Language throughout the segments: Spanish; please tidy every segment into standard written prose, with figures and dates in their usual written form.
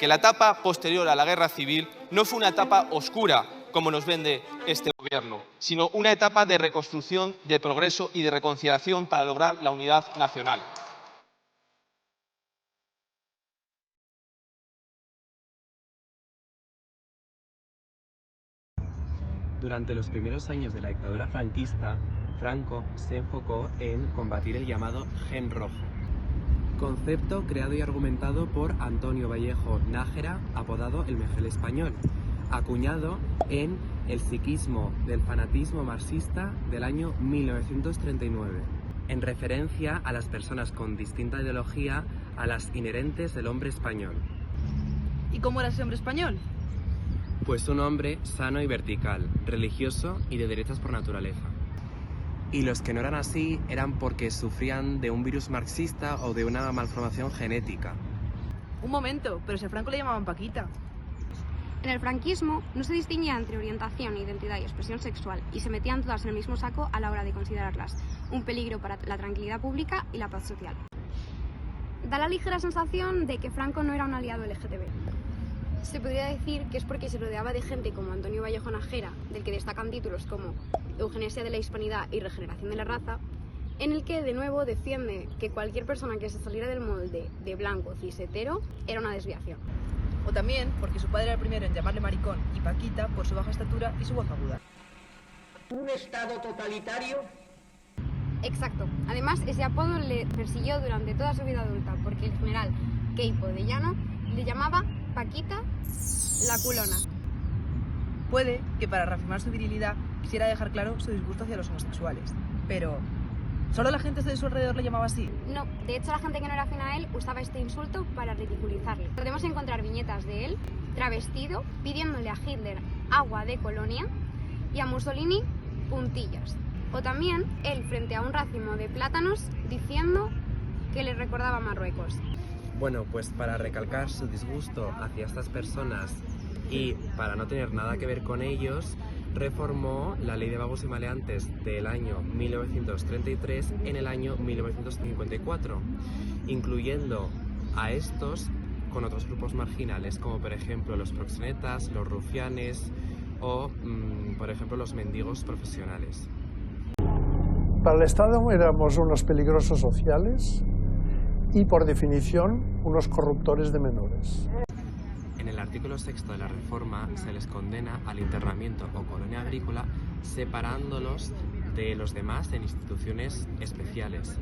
que la etapa posterior a la guerra civil no fue una etapa oscura, como nos vende este gobierno, sino una etapa de reconstrucción, de progreso y de reconciliación para lograr la unidad nacional. Durante los primeros años de la dictadura franquista, Franco se enfocó en combatir el llamado Gen Rojo, concepto creado y argumentado por Antonio Vallejo Nájera, apodado el Mejel Español, acuñado en el psiquismo del fanatismo marxista del año 1939, en referencia a las personas con distinta ideología a las inherentes del hombre español. ¿Y cómo era ese hombre español? Pues un hombre sano y vertical, religioso y de derechas por naturaleza. Y los que no eran así eran porque sufrían de un virus marxista o de una malformación genética. Un momento, pero si a Franco le llamaban Paquita. En el franquismo no se distinguía entre orientación, identidad y expresión sexual y se metían todas en el mismo saco a la hora de considerarlas un peligro para la tranquilidad pública y la paz social. Da la ligera sensación de que Franco no era un aliado LGTB. Se podría decir que es porque se rodeaba de gente como Antonio Vallejo Nájera, del que destacan títulos como Eugenesia de la Hispanidad y Regeneración de la Raza, en el que de nuevo defiende que cualquier persona que se saliera del molde de blanco cis hetero era una desviación. O también porque su padre era el primero en llamarle maricón y Paquita por su baja estatura y su voz aguda. ¿Un estado totalitario? Exacto. Además, ese apodo le persiguió durante toda su vida adulta, porque el general Queipo de Llano le llamaba Paquita la culona. Puede que para reafirmar su virilidad quisiera dejar claro su disgusto hacia los homosexuales, pero ¿solo la gente de su alrededor le llamaba así? No, de hecho la gente que no era afín a él usaba este insulto para ridiculizarle. Podemos encontrar viñetas de él travestido pidiéndole a Hitler agua de colonia y a Mussolini puntillas. O también él frente a un racimo de plátanos diciendo que le recordaba a Marruecos. Bueno, pues para recalcar su disgusto hacia estas personas y para no tener nada que ver con ellos, reformó la Ley de Vagos y Maleantes del año 1933 en el año 1954, incluyendo a estos con otros grupos marginales, como por ejemplo los proxenetas, los rufianes o, por ejemplo, los mendigos profesionales. Para el Estado éramos unos peligrosos sociales y, por definición, unos corruptores de menores. En el artículo 6 de la reforma se les condena al internamiento o colonia agrícola, separándolos de los demás en instituciones especiales.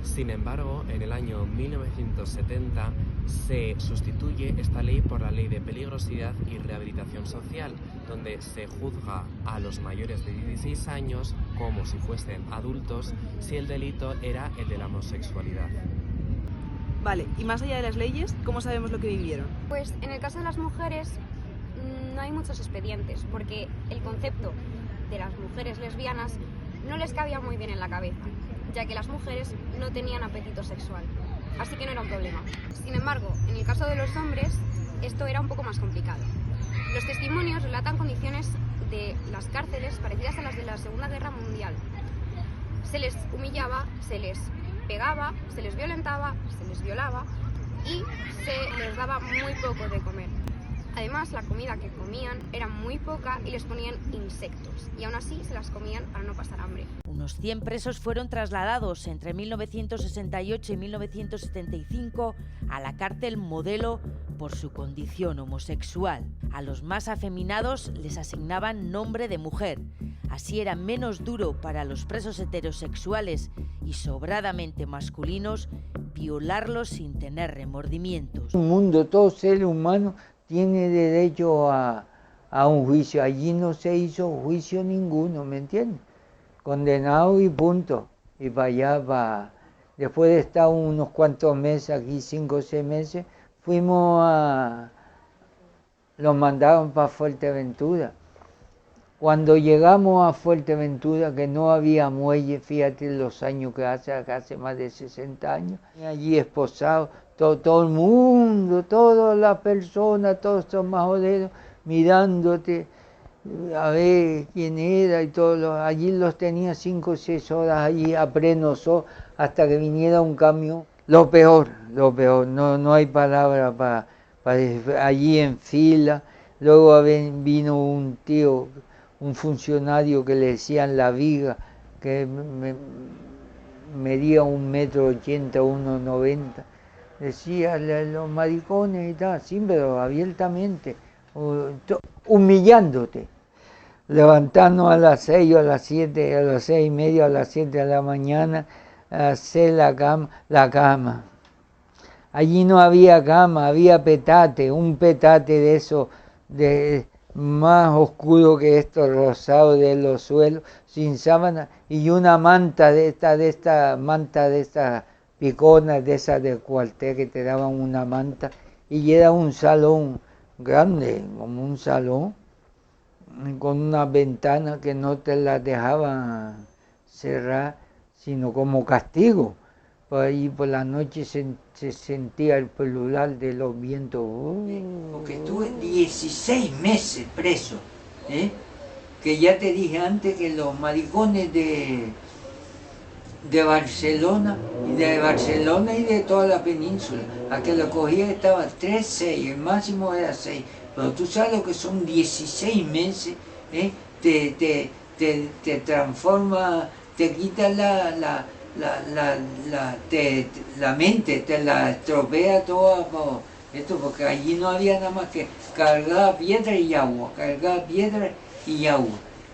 Sin embargo, en el año 1970 se sustituye esta ley por la Ley de Peligrosidad y Rehabilitación Social, donde se juzga a los mayores de 16 años como si fuesen adultos si el delito era el de la homosexualidad. Vale, y más allá de las leyes, ¿cómo sabemos lo que vivieron? Pues en el caso de las mujeres no hay muchos expedientes, porque el concepto de las mujeres lesbianas no les cabía muy bien en la cabeza, ya que las mujeres no tenían apetito sexual, así que no era un problema. Sin embargo, en el caso de los hombres, esto era un poco más complicado. Los testimonios relatan condiciones de las cárceles parecidas a las de la Segunda Guerra Mundial. Se les humillaba, se les pegaba, se les violentaba, se les violaba y se les daba muy poco de comer. Además, la comida que comían era muy poca y les ponían insectos, y aún así se las comían para no pasar hambre. Unos 100 presos fueron trasladados entre 1968 y 1975 a la cárcel Modelo por su condición homosexual. A los más afeminados les asignaban nombre de mujer. Así era menos duro para los presos heterosexuales y sobradamente masculinos violarlos sin tener remordimientos. Un mundo, todo ser humano tiene derecho a un juicio. Allí no se hizo juicio ninguno, ¿me entiendes? Condenado y punto. Y para allá, después de estar unos cuantos meses aquí, 5 o 6 meses, los mandaron para Fuerteventura. Cuando llegamos a Fuerteventura, que no había muelle, fíjate los años que hace más de 60 años, allí esposados, todo el mundo, todas las personas, todos estos majoreros, mirándote, a ver quién era y todo. Allí los tenía 5 o 6 horas allí a pleno sol hasta que viniera un camión. Lo peor, no hay palabra allí en fila. Luego vino un tío, un funcionario que le decían La Viga, que medía 1,80 m, 1,90 m. Decía los maricones y tal, sí, pero abiertamente, humillándote. Levantarnos a las 6 o a las 7, a las 6:30, a las 7 de la mañana, a hacer la cama. Allí no había cama, había petate, un petate de eso, más oscuro que esto, rosado de los suelos, sin sábana, y una manta de esta piconas, de esas de cuartel que te daban una manta, y era un salón grande, como un salón, con una ventana que no te la dejaban cerrar, sino como castigo. Por ahí por la noche se sentía el pulular de los vientos. Porque estuve 16 meses preso, que ya te dije antes que los maricones de Barcelona y de toda la península, a que lo cogía estaba 3, 6, el máximo era 6. Pero tú sabes lo que son 16 meses, te transforma, te quita la mente, te la estropea toda esto, porque allí no había nada más que cargar piedra y agua,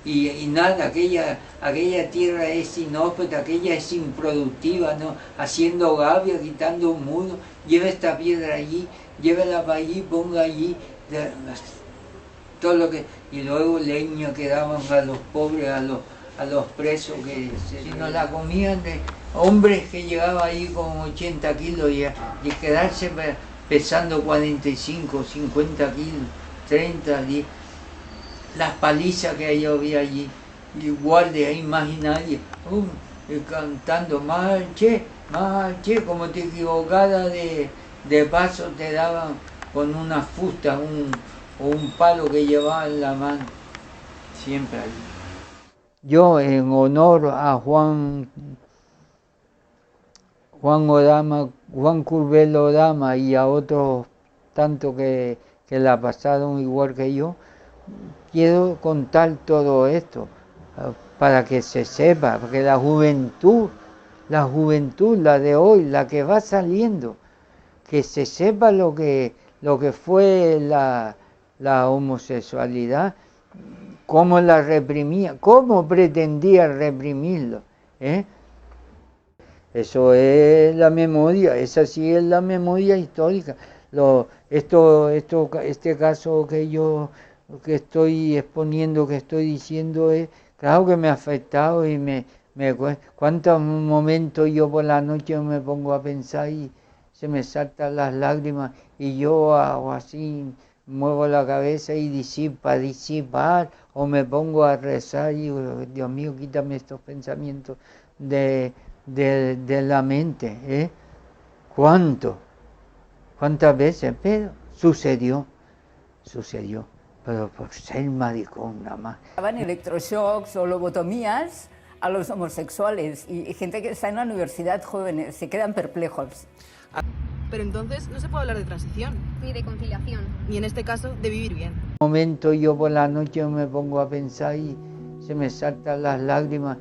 y nada, aquella tierra es inhóspita, aquella es improductiva, ¿no? Haciendo gavia, quitando muros, lleva esta piedra allí, llévala para allí, ponga allí, todo lo que, y luego leña que daban a los pobres, a los presos, que si no la comían de hombres que llegaban ahí con 80 kilos y quedarse pesando 45, 50 kilos, 30, 10. Las palizas que había allí, igual de ahí más y nadie, cantando marche, como te equivocara de paso te daban con una fusta o un palo que llevaba en la mano, siempre allí. Yo, en honor a Juan Curbelo Odama y a otros tantos que la pasaron igual que yo, quiero contar todo esto para que se sepa, porque la juventud, la de hoy, la que va saliendo, que se sepa lo que fue la homosexualidad, cómo la reprimía, cómo pretendía reprimirlo. Eso es la memoria, esa sí es la memoria histórica. Este caso que estoy exponiendo, que estoy diciendo, claro que me ha afectado y cuántos momentos yo por la noche me pongo a pensar y se me saltan las lágrimas y yo hago así, muevo la cabeza y disipar, o me pongo a rezar y digo, Dios mío, quítame estos pensamientos de la mente. ¿Cuántas veces? Pero sucedió, pero por ser maricón nada más. Daban electroshocks o lobotomías a los homosexuales y gente que está en la universidad, jóvenes, se quedan perplejos. Pero entonces no se puede hablar de transición. Ni de conciliación. Ni en este caso de vivir bien. Un momento yo por la noche me pongo a pensar y se me saltan las lágrimas